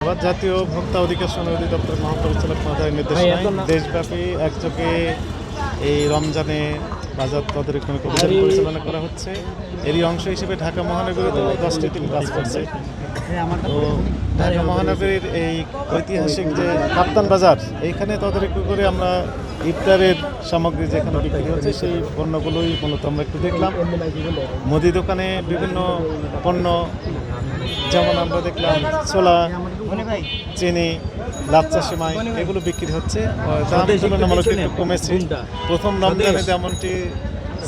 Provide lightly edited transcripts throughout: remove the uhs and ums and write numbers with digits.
জাতীয় ভোক্তা অধিকার সংরক্ষণ অধিদপ্তর মহাপরিচালক মহোদয়ের নির্দেশনায় দেশব্যাপী একযোগে এই রমজানে বাজার তদারকি অভিযান পরিচালনা করা হচ্ছে। এরই অংশ হিসেবে ঢাকা মহানগরীতে 10টি টিম কাজ করছে। তো ঢাকা মহানগরীর এই ঐতিহাসিক যে কাপ্তান বাজার, এইখানে তদারকি করে আমরা ইফতারের সামগ্রী যেখানে বিক্রি হচ্ছে সেই পণ্যগুলোই মূলত আমরা একটু দেখলাম। মুদি দোকানে বিভিন্ন পণ্য, যেমন আমরা দেখলাম ছোলা, চিনি, লাচ্চা সেমাই, এগুলো বিক্রি হচ্ছে। দাম তুলনামূলক একটু কমেছে। প্রথম রমজানে যেমনটি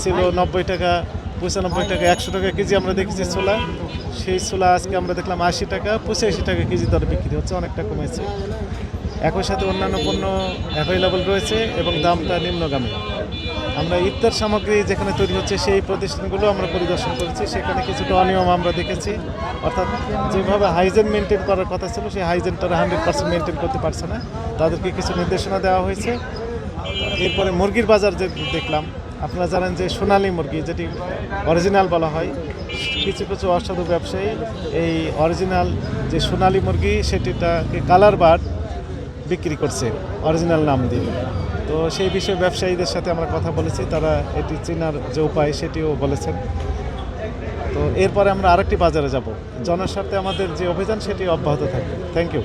ছিল 90 টাকা, 95 টাকা, 100 টাকা কেজি আমরা দেখেছি ছোলা, সেই ছোলা আজকে আমরা দেখলাম 80 টাকা, 85 টাকা কেজি দরে বিক্রি হচ্ছে, অনেকটা কমেছে। একই সাথে অন্যান্য পণ্য অ্যাভেলেবল রয়েছে এবং দামটা নিম্নগামী। আমরা ইফতার সামগ্রী যেখানে তৈরি হচ্ছে সেই প্রতিষ্ঠানগুলো আমরা পরিদর্শন করেছি, সেখানে কিছুটা অনিয়ম আমরা দেখেছি। অর্থাৎ যেভাবে হাইজেন মেনটেন করার কথা ছিল সেই হাইজেনটা 100% মেনটেন করতে পারছে না, তাদেরকে কিছু নির্দেশনা দেওয়া হয়েছে। এরপরে মুরগির বাজার যে দেখলাম, আপনারা জানেন যে সোনালী মুরগি যেটি অরিজিনাল বলা হয়, কিছু কিছু অসাধু ব্যবসায়ী এই অরিজিনাল যে সোনালী মুরগি সেটিটাকে কালার বার্ড বিক্রি করছে অরিজিনাল নাম দিয়ে। তো সেই বিষয়ে ব্যবসায়ীদের সাথে আমরা কথা বলেছি, তারা এটি চেনার যে উপায় সেটিও বলেছেন। তো এরপরে আমরা আরেকটি বাজারে যাব। জনস্বার্থে আমাদের যে অভিযান সেটি অব্যাহত থাকবে। Thank you.